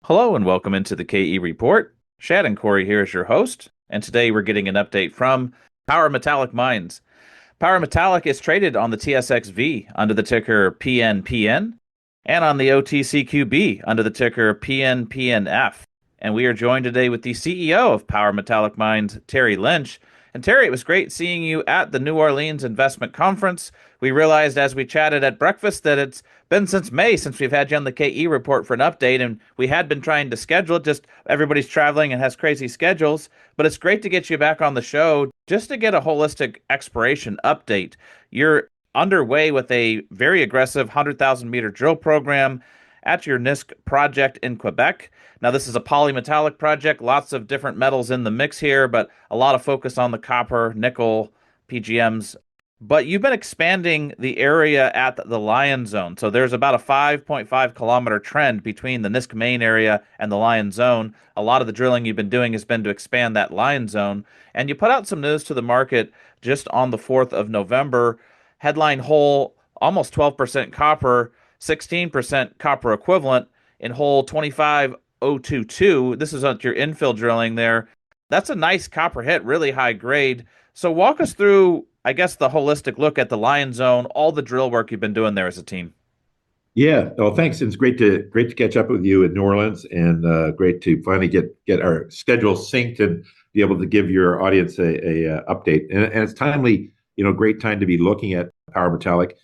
Hello and welcome into the KE Report. Shad and Corey here as your host, and today we're getting an update from Power Metallic Mines. Power Metallic is traded on the TSX.V under the ticker PNPN and on the OTCQB under the ticker PNPNF. And we are joined today with the CEO of Power Metallic Mines, Terry Lynch. And Terry, it was great seeing you at the New Orleans Investment Conference. We realized as we chatted at breakfast that it's been since May since we've had you on the KE report for an update, and we had been trying to schedule it. Just everybody's traveling and has crazy schedules, but it's great to get you back on the show just to get a holistic exploration update. You're underway with a very aggressive 100,000 meter drill program at your NISK project in Quebec. Now, this is a polymetallic project, lots of different metals in the mix here, but a lot of focus on the copper, nickel, PGMs. But you've been expanding the area at the Lion Zone. So there's about a 5.5 kilometer trend between the NISK Main area and the Lion Zone. A lot of the drilling you've been doing has been to expand that Lion Zone. And you put out some news to the market just on the 4th of November. Headline hole, almost 12% copper, 16% copper equivalent in hole 25022. This is on your infill drilling there. That's a nice copper hit, really high grade. So walk us through, I guess, the holistic look at the Lion Zone, all the drill work you've been doing there as a team. Yeah. Well, thanks. It's great to catch up with you in New Orleans, and great to finally get our schedule synced and be able to give your audience a update. And it's timely, great time to be looking at Power Metallic.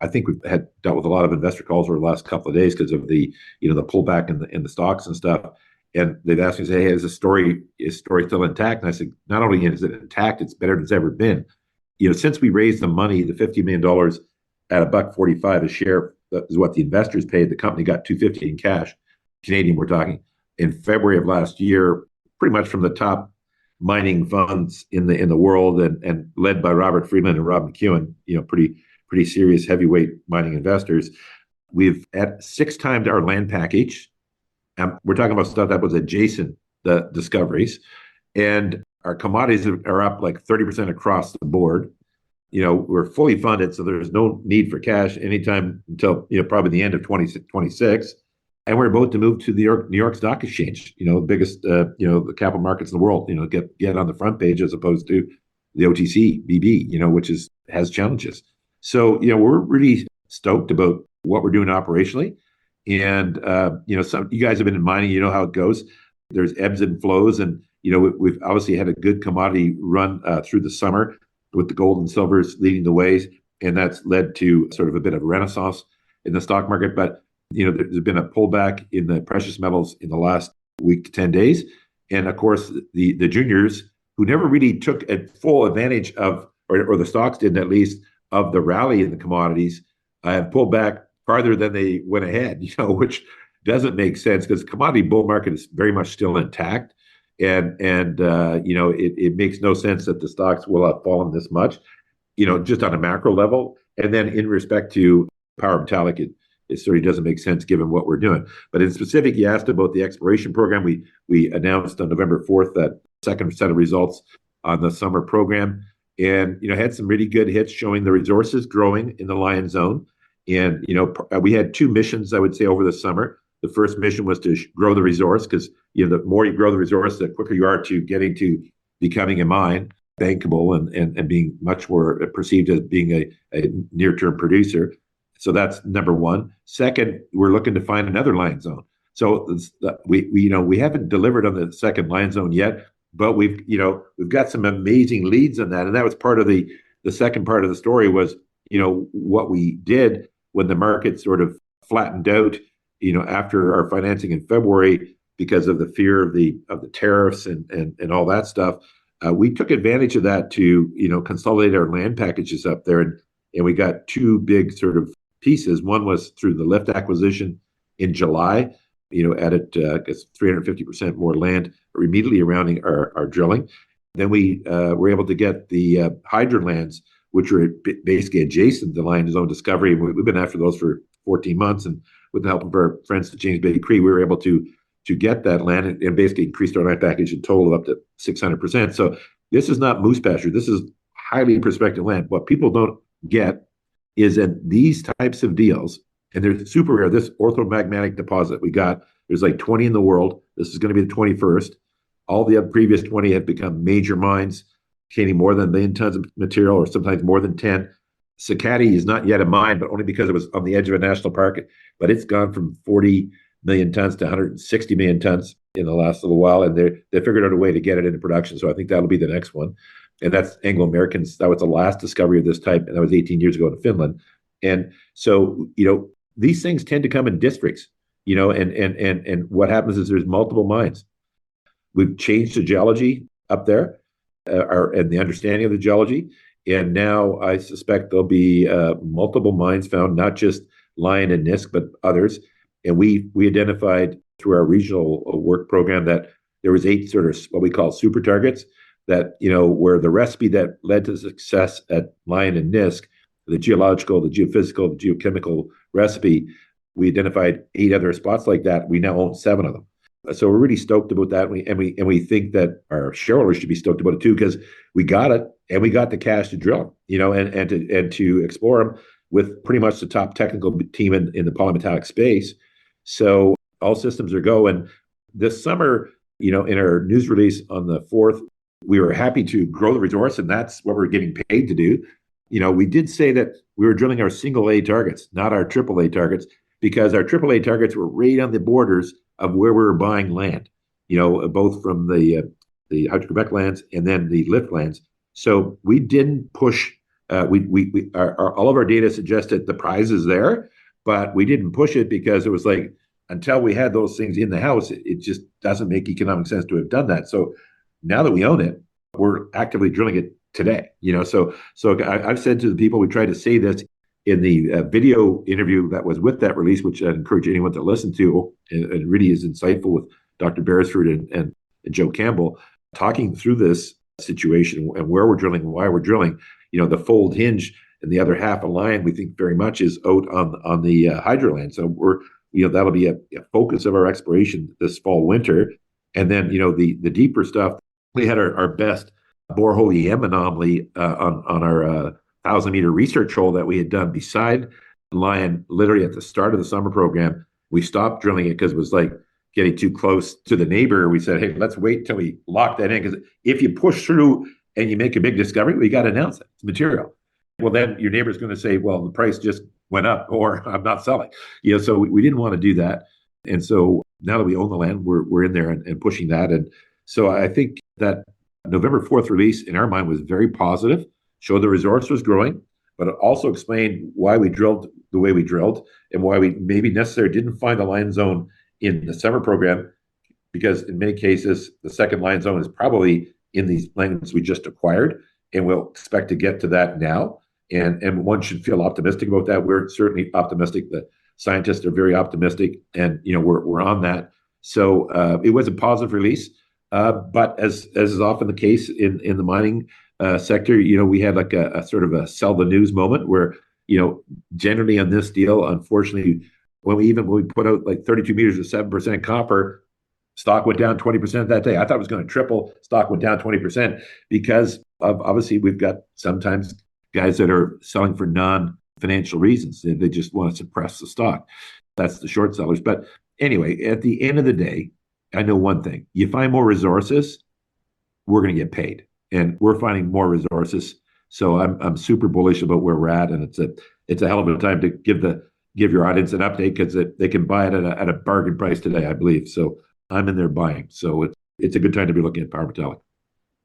I think we've had dealt with a lot of investor calls over the last couple of days because of the pullback in the stocks and stuff. And they've asked me, say, hey, is story still intact? And I said, not only is it intact, it's better than it's ever been. Since we raised the money, the $50 million at a $1.45 a share, that is what the investors paid. The company got $250 in cash, Canadian we're talking, in February of last year, pretty much from the top mining funds in the world, and led by Robert Friedland and Rob McEwen, pretty serious heavyweight mining investors. We've at 6 times our land package. We're talking about stuff that was adjacent the discoveries, and our commodities are up like 30% across the board. We're fully funded, so there's no need for cash anytime until probably the end of 2026. And we're about to move to the New York Stock Exchange, the biggest the capital markets in the world. Get on the front page as opposed to the OTCBB, which has challenges. So we're really stoked about what we're doing operationally. And some you guys have been in mining, you know how it goes. There's ebbs and flows, and we've obviously had a good commodity run through the summer with the gold and silvers leading the ways, and that's led to sort of a bit of a renaissance in the stock market. But there's been a pullback in the precious metals in the last week to 10 days, and of course the juniors who never really took a full advantage of, or the stocks didn't at least, of the rally in the commodities, have pulled back farther than they went ahead. Which doesn't make sense because the commodity bull market is very much still intact. And it makes no sense that the stocks will have fallen this much, just on a macro level. And then in respect to Power Metallic, it certainly doesn't make sense given what we're doing. But in specific, you asked about the exploration program. We announced on November 4th that second set of results on the summer program, and had some really good hits showing the resources growing in the Lion Zone. And we had 2 missions, I would say, over the summer. The first mission was to grow the resource because the more you grow the resource, the quicker you are to getting to becoming a mine, bankable, and being much more perceived as being a near-term producer. So that's number one. Second, we're looking to find another Lion Zone. So we haven't delivered on the second Lion Zone yet, but we've got some amazing leads on that, and that was part of the second part of the story was what we did when the market sort of flattened out. After our financing in February, because of the fear of the tariffs and all that stuff, we took advantage of that to consolidate our land packages up there, and we got 2 big sort of pieces. One was through the Lift acquisition in July, added I guess 350% more land immediately around our drilling. Then we were able to get the hydro lands, which are basically adjacent to the Lion Zone discovery. And we've been after those for 14 months, and with the help of our friends at James Bay Cree, we were able to get that land and basically increased our land package in total up to 600%. So this is not moose pasture. This is highly prospective land. What people don't get is that these types of deals, and they're super rare, this orthomagmatic deposit we got There's like 20 in the world. This is going to be the 21st. All the previous 20 have become major mines, containing more than 1 million tons of material, or sometimes more than 10. Sakatti is not yet a mine, but only because it was on the edge of a national park. But it's gone from 40 million tons to 160 million tons in the last little while, and they figured out a way to get it into production. So I think that'll be the next one. And that's Anglo Americans. That was the last discovery of this type, and that was 18 years ago in Finland. And so, these things tend to come in districts, and what happens is there's multiple mines. We've changed the geology up there, and the understanding of the geology. And now I suspect there'll be multiple mines found, not just Lion and NISK, but others. And we identified through our regional work program that there was 8 sort of what we call super targets that, where the recipe that led to success at Lion and NISK, the geological, the geophysical, the geochemical recipe, we identified 8 other spots like that. We now own 7 of them. So we're really stoked about that. And we think that our shareholders should be stoked about it too, because we got it and we got the cash to drill, and to explore them with pretty much the top technical team in the polymetallic space. So all systems are go. And this summer, in our news release on the 4th, we were happy to grow the resource, and that's what we're getting paid to do. We did say that we were drilling our single A targets, not our triple A targets, because our triple A targets were right on the borders of where we were buying land, both from the Hydro-Quebec lands and then the lift lands. So we didn't push. All of our data suggested the prize is there, but we didn't push it because it was like, until we had those things in the house, it just doesn't make economic sense to have done that. So now that we own it, we're actively drilling it today. So I've said to the people, we try to say this in the video interview that was with that release, which I encourage anyone to listen to, and really is insightful, with Dr. Beresford and Joe Campbell, talking through this situation and where we're drilling and why we're drilling. The fold hinge and the other half of Lion, we think very much is out on the hydroland. So that'll be a focus of our exploration this fall, winter. And then, the deeper stuff, we had our best borehole EM anomaly on our 1,000-meter research hole that we had done beside Lion, literally at the start of the summer program. We stopped drilling it because it was like getting too close to the neighbor. We said, hey, let's wait until we lock that in, because if you push through and you make a big discovery, we got to announce it. It's material. Well, then your neighbor's going to say, well, the price just went up, or I'm not selling. So we didn't want to do that. And so now that we own the land, we're in there and pushing that. And so I think that November 4th release, in our mind, was very positive, showed the resource was growing, but it also explained why we drilled the way we drilled, and why we maybe necessarily didn't find a Lion zone in the summer program, because in many cases, the second Lion zone is probably in these lands we just acquired, and we'll expect to get to that now. And one should feel optimistic about that. We're certainly optimistic. The scientists are very optimistic, and we're on that. So it was a positive release. But as is often the case in the mining sector, we had like a sort of a sell the news moment where, generally on this deal, unfortunately, when we put out like 32 meters of 7% copper, stock went down 20% that day. I thought it was going to triple. Stock went down 20% because of, obviously, we've got sometimes guys that are selling for non-financial reasons. They just want to suppress the stock. That's the short sellers. But anyway, at the end of the day, I know one thing: you find more resources, we're going to get paid, and we're finding more resources. So I'm super bullish about where we're at, and it's a hell of a time to give your audience an update, because they can buy it at a bargain price today, I believe. So I'm in there buying. So it's a good time to be looking at power metallic.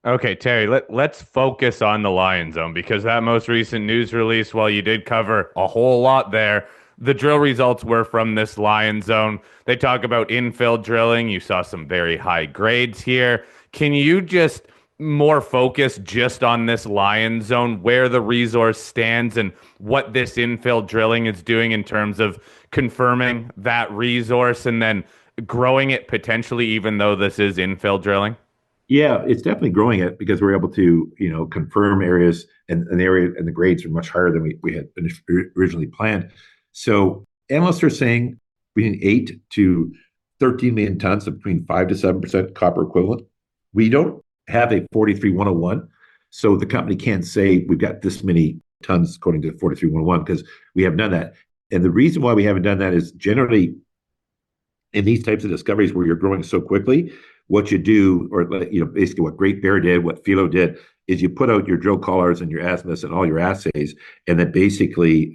Okay, Terry, let's focus on the Lion Zone, because that most recent news release, while you did cover a whole lot there, the drill results were from this Lion Zone. They talk about infill drilling. You saw some very high grades here. Can you just more focus just on this Lion Zone, where the resource stands and what this infill drilling is doing in terms of confirming that resource and then growing it potentially, even though this is infill drilling? Yeah, it's definitely growing it, because we're able to, confirm areas, and the grades are much higher than we had originally planned. So analysts are saying between 8 to 13 million tons of between 5 to 7% copper equivalent. We don't have a 43-101, so the company can't say we've got this many tons according to 43-101, because we haven't done that. And the reason why we haven't done that is generally in these types of discoveries where you're growing so quickly, what you do, or basically what Great Bear did, what Philo did, is you put out your drill collars and your azimuths and all your assays, and then basically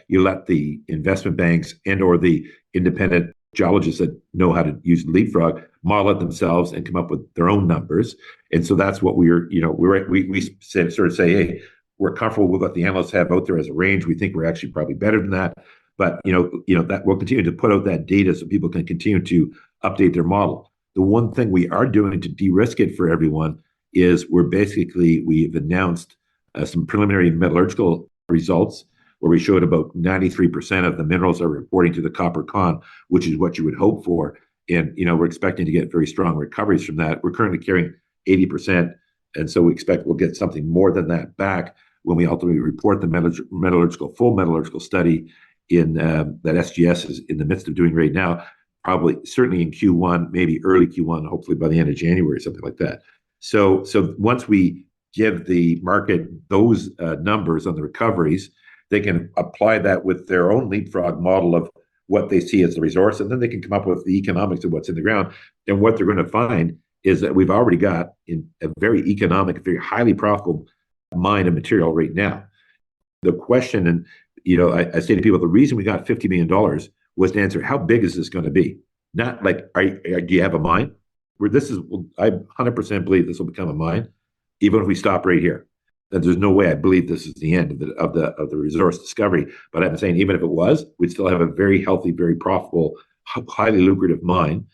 you let the investment banks and or the independent geologists that know how to use Leapfrog model it themselves and come up with their own numbers. And so that's what we sort of say, hey, we're comfortable with what the analysts have out there as a range. We think we're actually probably better than that. But that we'll continue to put out that data so people can continue to update their model. The one thing we are doing to de-risk it for everyone is we've announced some preliminary metallurgical results where we showed about 93% of the minerals are reporting to the copper con, which is what you would hope for. And we're expecting to get very strong recoveries from that. We're currently carrying 80%, and so we expect we'll get something more than that back when we ultimately report the full metallurgical study in that SGS is in the midst of doing right now, probably certainly in Q1, maybe early Q1, hopefully by the end of January, something like that. So once we give the market those numbers on the recoveries, they can apply that with their own Leapfrog model of what they see as the resource, and then they can come up with the economics of what's in the ground. And what they're going to find is that we've already got in a very economic, very highly profitable mine of material right now. The question, and I say to people, the reason we got $50 million was to answer, how big is this going to be? Not like, do you have a mine? I 100% believe this will become a mine, even if we stop right here. That there's no way I believe this is the end of the resource discovery. But I'm saying even if it was, we'd still have a very healthy, very profitable, highly lucrative mine.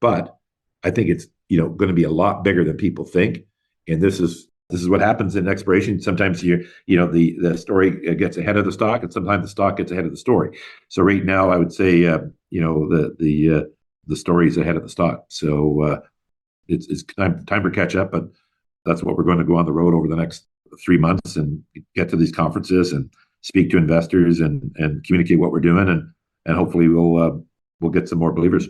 But I think it's going to be a lot bigger than people think. And this is what happens in exploration. Sometimes the story gets ahead of the stock, and sometimes the stock gets ahead of the story. So right now, I would say the story is ahead of the stock. So it's time for catch up, but that's what we're going to go on the road over the next 3 months and get to these conferences and speak to investors and communicate what we're doing, and hopefully we'll get some more believers.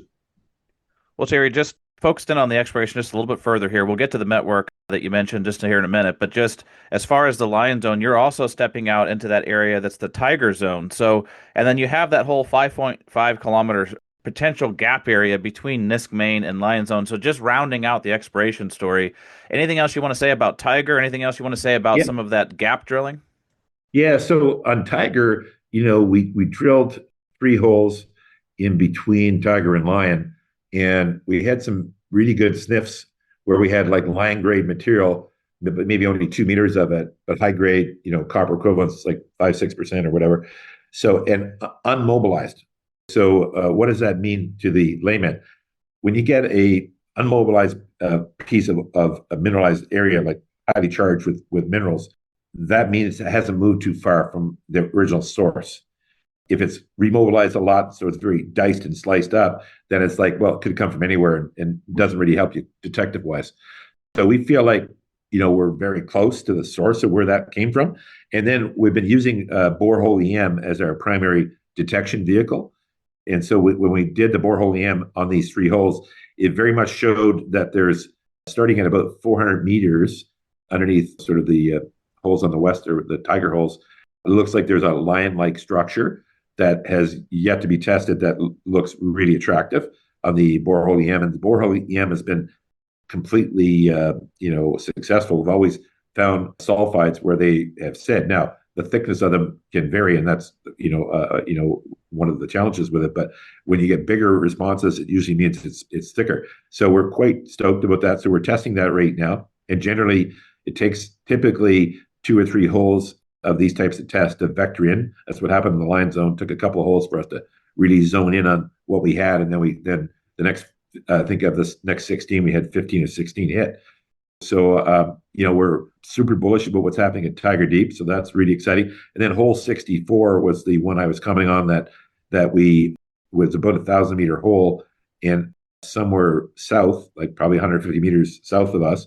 Well, Terry, just focused in on the exploration just a little bit further here. We'll get to the network that you mentioned just here in a minute, but just as far as the Lion Zone, you're also stepping out into that area that's the Tiger Zone. So, and then you have that whole 5.5 kilometers potential gap area between NISK Main and Lion Zone. So just rounding out the exploration story, anything else you want to say about Tiger? Anything else you want to say about some of that gap drilling? Yeah, so on Tiger, we drilled 3 holes in between Tiger and Lion, and we had some really good sniffs where we had like Lion grade material, but maybe only 2 meters of it, but high grade, copper equivalents like 5-6% or whatever. So, and unmobilized. So what does that mean to the layman? When you get a unmobilized piece of a mineralized area, like highly charged with minerals, that means it hasn't moved too far from the original source. If it's remobilized a lot, so it's very diced and sliced up, then it's like, well, it could come from anywhere and doesn't really help you detective-wise. So we feel like, we're very close to the source of where that came from. And then we've been using borehole EM as our primary detection vehicle. And so when we did the borehole EM on these 3 holes, it very much showed that there's, starting at about 400 meters underneath sort of the holes on the west, or the Tiger holes, it looks like there's a lion-like structure that has yet to be tested that looks really attractive on the borehole EM. And the borehole EM has been completely, successful. We've always found sulfides where they have said. Now, the thickness of them can vary, and that's one of the challenges with it. But when you get bigger responses, it usually means it's thicker. So we're quite stoked about that. So we're testing that right now, and generally it takes typically 2 or 3 holes of these types of tests to vector in. That's what happened in the Lion Zone. It took a couple of holes for us to really zone in on what we had, and then the next, I think of this next 16, we had 15 or 16 hit. So, we're super bullish about what's happening at Tiger Deep. So that's really exciting. And then hole 64 was the one I was commenting on that was about 1,000-meter hole, and somewhere south, like probably 150 meters south of us,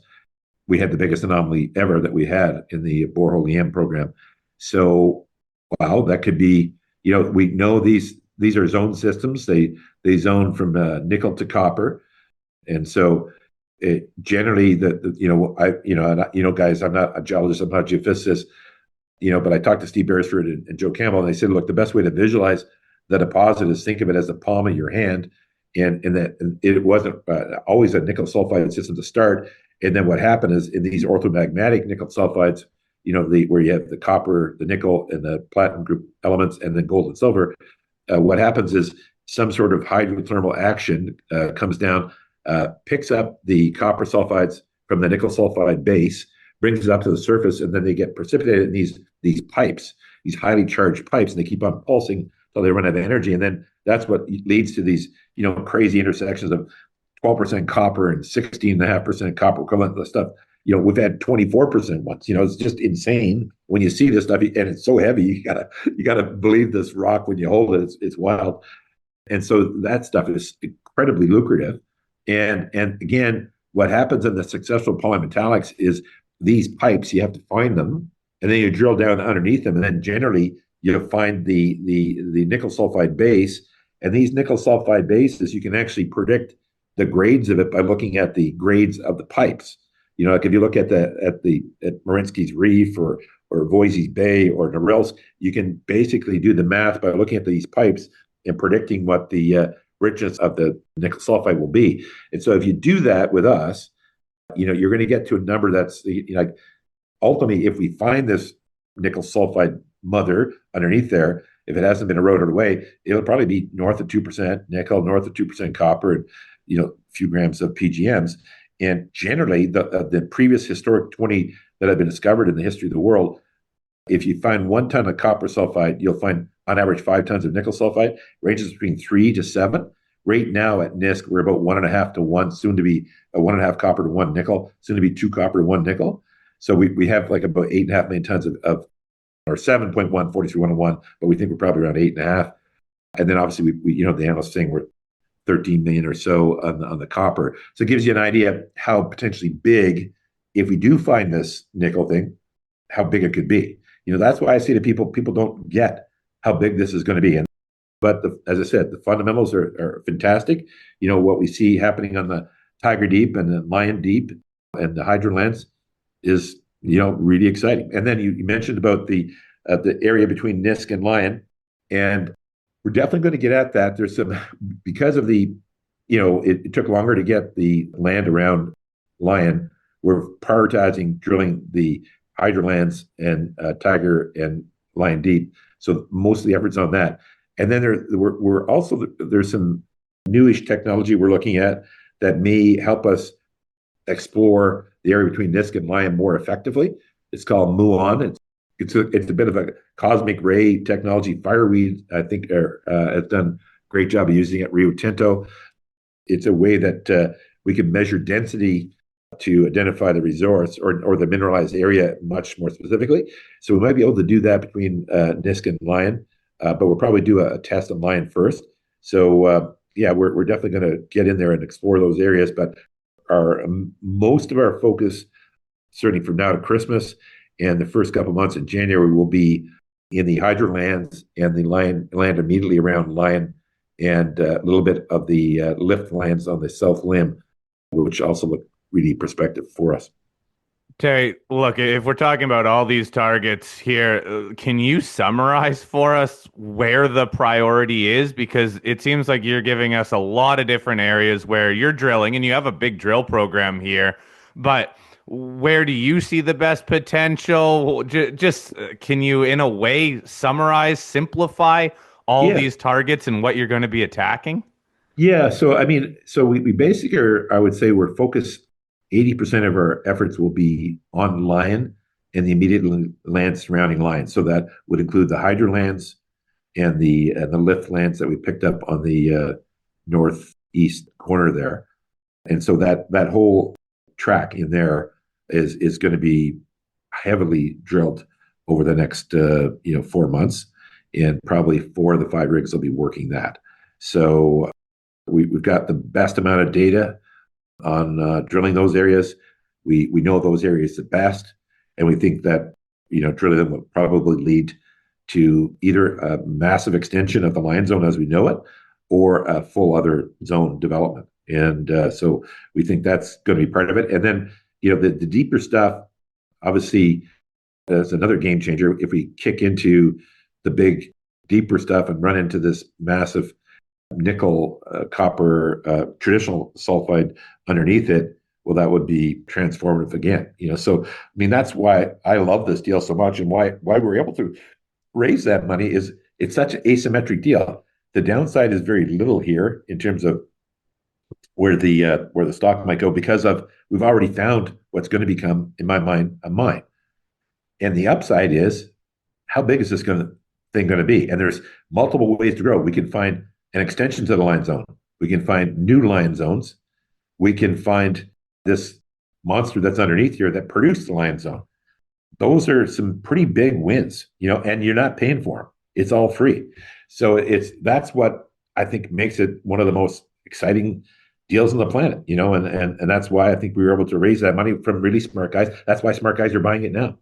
we had the biggest anomaly ever that we had in the borehole EM program. So, wow, that could be, we know these are zone systems. They zone from nickel to copper. And so generally, guys, I'm not a geologist, I'm not a geophysicist, but I talked to Steve Beresford and Joe Campbell, and they said, look, the best way to visualize the deposit is think of it as the palm of your hand. and it wasn't always a nickel sulfide system to start. And then what happened is in these orthomagmatic nickel sulfides, where you have the copper, the nickel, and the platinum group elements, and then gold and silver, what happens is some sort of hydrothermal action comes down, picks up the copper sulfides from the nickel sulfide base, brings it up to the surface, and then they get precipitated in these pipes, these highly charged pipes, and they keep on pulsing until they run out of energy. And then that's what leads to these, crazy intersections of 12% copper and 16.5% copper equivalent stuff. We've had 24% once. It's just insane when you see this stuff, and it's so heavy. You gotta believe this rock when you hold it. It's wild, and so that stuff is incredibly lucrative. And again, what happens in the successful polymetallics is these pipes, you have to find them, and then you drill down underneath them, and then generally you find the nickel sulfide base. And these nickel sulfide bases, you can actually predict the grades of it by looking at the grades of the pipes. Like if you look at Marinsky's Reef or Voisey's Bay or Norilsk, you can basically do the math by looking at these pipes and predicting what the richness of the nickel sulfide will be. And so if you do that with us, you're going to get to a number that's like, ultimately, if we find this nickel sulfide mother underneath there, if it hasn't been eroded away, it'll probably be north of 2% nickel, north of 2% copper, and a few grams of PGMs. And generally, the previous historic 20 that have been discovered in the history of the world, if you find 1 ton of copper sulfide, you'll find on average 5 tons of nickel sulfide, ranges between 3 to 7. Right now at NISK, we're about 1.5 to 1, soon to be 1.5 copper to 1 nickel, soon to be 2 copper to 1 nickel. So we have like about 8.5 million tons of or 7.1, 43.101, but we think we're probably around 8.5. And then obviously we the analysts saying we're 13 million or so on the copper. So it gives you an idea of how potentially big, if we do find this nickel thing, how big it could be. That's why I say to people don't get how big this is going to be. But as I said, the fundamentals are fantastic. What we see happening on the Tiger Deep and the Lion Deep and the Hydro Lens is really exciting. And then you mentioned about the area between NISK and Lion, and we're definitely going to get at that. There's some, because of the, it took longer to get the land around Lion. We're prioritizing drilling the Hydro Lens and Tiger and Lion Deep. So most of the efforts on that. And then there's some newish technology we're looking at that may help us explore the area between NISK and Lion more effectively. It's called muon. It's a bit of a cosmic ray technology. Fireweed, I think, has done a great job of using it. Rio Tinto. It's a way that we can measure density to identify the resource or the mineralized area much more specifically. So we might be able to do that between NISK and Lion, but we'll probably do a test on Lion first. So we're definitely going to get in there and explore those areas. But most of our focus, certainly from now to Christmas and the first couple of months in January, will be in the Hydro Lands and the land immediately around Lion, and a little bit of the lift lands on the south limb, which also look really prospective for us. Terry, look, if we're talking about all these targets here, can you summarize for us where the priority is? Because it seems like you're giving us a lot of different areas where you're drilling, and you have a big drill program here, but where do you see the best potential? Just can you, in a way, summarize, simplify all these targets and what you're going to be attacking? Yeah, so we basically are, I would say we're focused. 80% of our efforts will be on Lion and the immediate lands surrounding Lion. So that would include the Hydro Lands and the lift lands that we picked up on the northeast corner there. And so that whole track in there is going to be heavily drilled over the next 4 months, and probably 4 of the 5 rigs will be working that. So we've got the best amount of data on drilling those areas. We know those areas the best, and we think that drilling them will probably lead to either a massive extension of the Lion zone as we know it, or a full other zone development. And so we think that's going to be part of it. And then the deeper stuff, obviously, that's another game changer. If we kick into the big deeper stuff and run into this massive nickel, copper, traditional sulfide underneath it, well, that would be transformative again. So I mean, that's why I love this deal so much, and why we're able to raise that money is it's such an asymmetric deal. The downside is very little here in terms of where the stock might go, because of we've already found what's going to become, in my mind, a mine. And the upside is, how big is this thing going to be? And there's multiple ways to grow. We can find an extension to the line zone. We can find new line zones. We can find this monster that's underneath here that produced the line zone. Those are some pretty big wins, and you're not paying for them. It's all free. So that's what I think makes it one of the most exciting deals on the planet, and that's why I think we were able to raise that money from really smart guys. That's why smart guys are buying it now.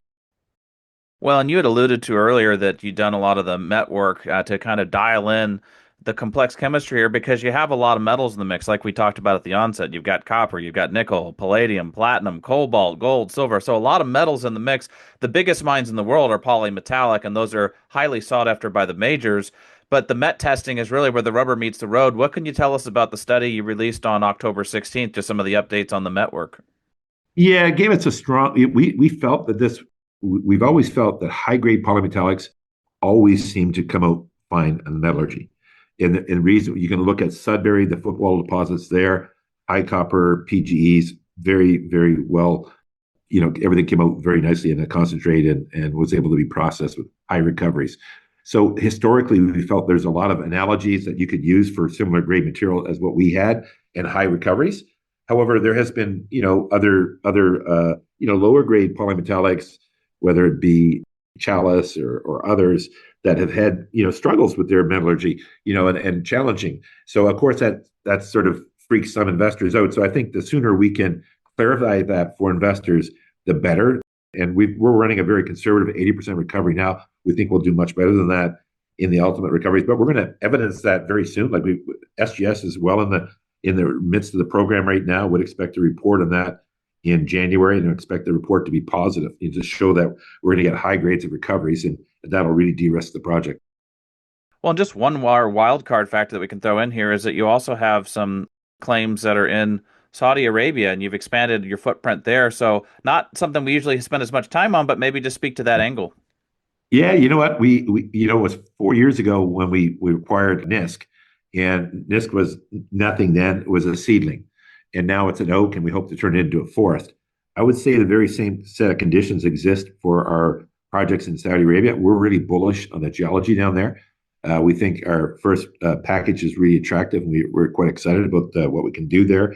Well, and you had alluded to earlier that you'd done a lot of the met work to kind of dial in the complex chemistry here, because you have a lot of metals in the mix, like we talked about at the onset. You've got copper, you've got nickel, palladium, platinum, cobalt, gold, silver. So a lot of metals in the mix. The biggest mines in the world are polymetallic, and those are highly sought after by the majors. But the met testing is really where the rubber meets the road. What can you tell us about the study you released on October 16th, just some of the updates on the met work? Yeah, it gave us a strong. We felt that we've always felt that high grade polymetallics always seem to come out fine in metallurgy. And reason, you can look at Sudbury, the footwall deposits there, high copper, PGEs, very, very well. Everything came out very nicely in a concentrate and was able to be processed with high recoveries. So historically, we felt there's a lot of analogies that you could use for similar grade material as what we had and high recoveries. However, there has been, other lower grade polymetallics, whether it be Chalice or others that have had, struggles with their metallurgy, and challenging. So of course that sort of freaks some investors out. So I think the sooner we can clarify that for investors, the better. And we're running a very conservative 80% recovery now. We think we'll do much better than that in the ultimate recoveries, but we're going to evidence that very soon. Like SGS is well in the midst of the program right now. Would expect to report on that in January, and expect the report to be positive, to show that we're going to get high grades of recoveries, and that'll really de-risk the project. Well, and just one wild card factor that we can throw in here is that you also have some claims that are in Saudi Arabia, and you've expanded your footprint there. So not something we usually spend as much time on, but maybe just speak to that angle. Yeah, you know what? We it was 4 years ago when we acquired NISK, and NISK was nothing then. It was a seedling, and now it's an oak, and we hope to turn it into a forest. I would say the very same set of conditions exist for our projects in Saudi Arabia. We're really bullish on the geology down there. We think our first package is really attractive, and we're quite excited about what we can do there.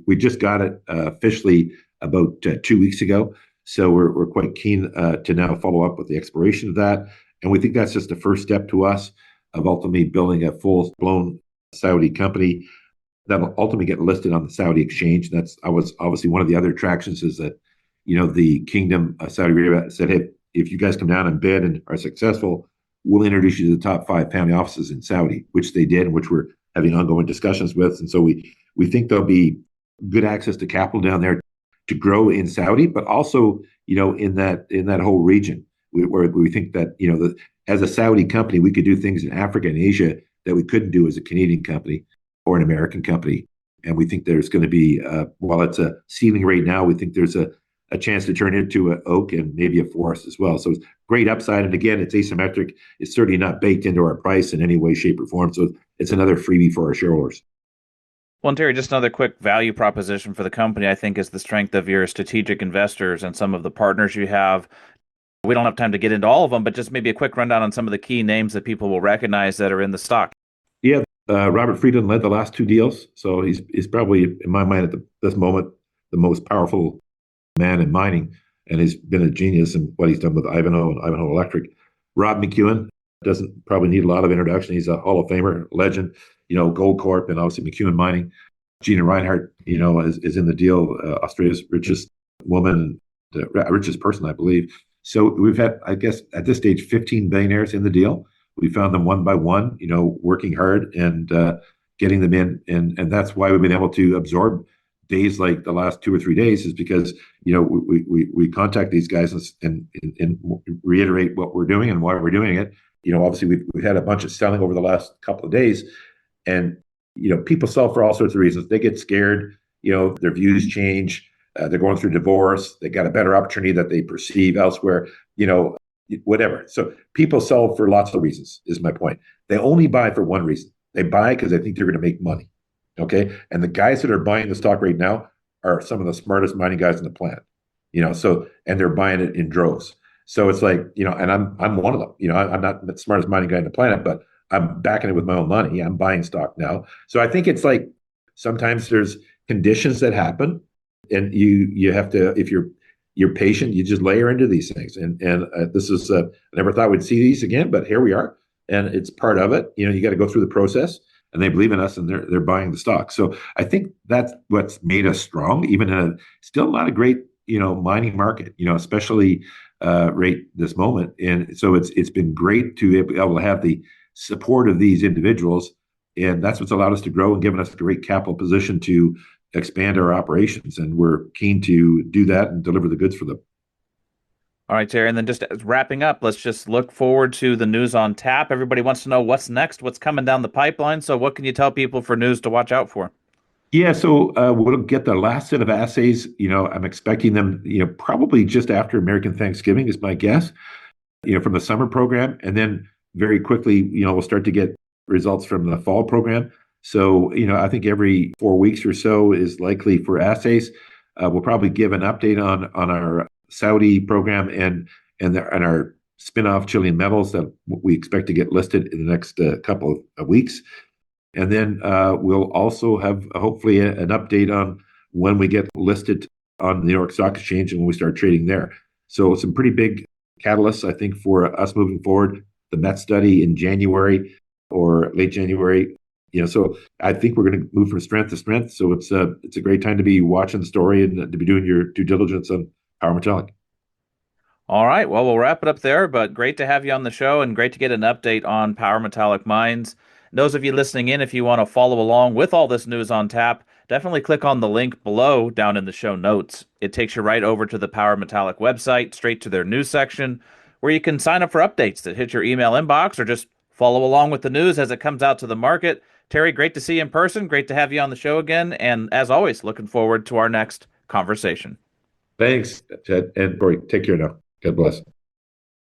We just got it officially about 2 weeks ago. So we're quite keen to now follow up with the exploration of that. And we think that's just the first step to us of ultimately building a full-blown Saudi company that will ultimately get listed on the Saudi exchange. I was obviously one of the other attractions is that, the Kingdom of Saudi Arabia said, hey, if you guys come down and bid and are successful, we'll introduce you to the top 5 family offices in Saudi, which they did, and which we're having ongoing discussions with. And so we think there'll be good access to capital down there to grow in Saudi, but also, in that whole region, where we think that, as a Saudi company, we could do things in Africa and Asia that we couldn't do as a Canadian company or an American company. And we think there's going to be, while it's a ceiling right now, we think there's a chance to turn it into an oak and maybe a forest as well. So it's great upside. And again, it's asymmetric. It's certainly not baked into our price in any way, shape, or form. So it's another freebie for our shareholders. Well, and Terry, just another quick value proposition for the company, I think, is the strength of your strategic investors and some of the partners you have. We don't have time to get into all of them, but just maybe a quick rundown on some of the key names that people will recognize that are in the stock. Yeah, Robert Friedland led the last 2 deals. So he's probably, in my mind, at this moment, the most powerful man in mining. And he's been a genius in what he's done with Ivanhoe and Ivanhoe Electric. Rob McEwen doesn't probably need a lot of introduction. He's a Hall of Famer, legend, Gold Corp, and obviously McEwen Mining. Gina Reinhardt, is in the deal, Australia's richest woman, the richest person, I believe. So we've had, I guess, at this stage, 15 billionaires in the deal. We found them one by one, working hard and getting them in. And that's why we've been able to absorb days like the last 2 or 3 days, is because, we contact these guys and reiterate what we're doing and why we're doing it. Obviously we've had a bunch of selling over the last couple of days. And people sell for all sorts of reasons. They get scared. Their views change. They're going through divorce. They got a better opportunity that they perceive elsewhere. Whatever. So people sell for lots of reasons. Is my point. They only buy for one reason. They buy because they think they're going to make money. Okay, and the guys that are buying the stock right now are some of the smartest mining guys in the planet. And they're buying it in droves. So it's like, and I'm one of them. I'm not the smartest mining guy in the planet, but I'm backing it with my own money. I'm buying stock now. So I think it's like sometimes there's conditions that happen, and you have to, if you're patient, you just layer into these things. And this is I never thought we'd see these again, but here we are, and it's part of it. You got to go through the process, and they believe in us, and they're buying the stock. So I think that's what's made us strong, even in a still not a great mining market, especially right this moment. And so it's been great to be able to have the support of these individuals, and that's what's allowed us to grow and given us a great capital position to expand our operations. And we're keen to do that and deliver the goods for them. All right, Terry, and then just wrapping up, let's just look forward to the news on tap. Everybody wants to know what's next, what's coming down the pipeline. So what can you tell people for news to watch out for? Yeah, so we'll get the last set of assays. I'm expecting them, probably just after American Thanksgiving is my guess, from the summer program. And then very quickly, we'll start to get results from the fall program. So, I think every 4 weeks or so is likely for assays. We'll probably give an update on our Saudi program and our spin-off Chilean metals that we expect to get listed in the next couple of weeks. And then we'll also have hopefully an update on when we get listed on the New York Stock Exchange and when we start trading there. So some pretty big catalysts, I think, for us moving forward. The MET study in January or late January. So I think we're going to move from strength to strength. So it's a great time to be watching the story and to be doing your due diligence on Power Metallic. All right, well, we'll wrap it up there, but great to have you on the show and great to get an update on Power Metallic Mines. Those of you listening in, if you want to follow along with all this news on tap, definitely click on the link below down in the show notes. It takes you right over to the Power Metallic website, straight to their news section, where you can sign up for updates that hit your email inbox or just follow along with the news as it comes out to the market. Terry, great to see you in person. Great to have you on the show again. And as always, looking forward to our next conversation. Thanks, Ted. And Corey, take care now. God bless.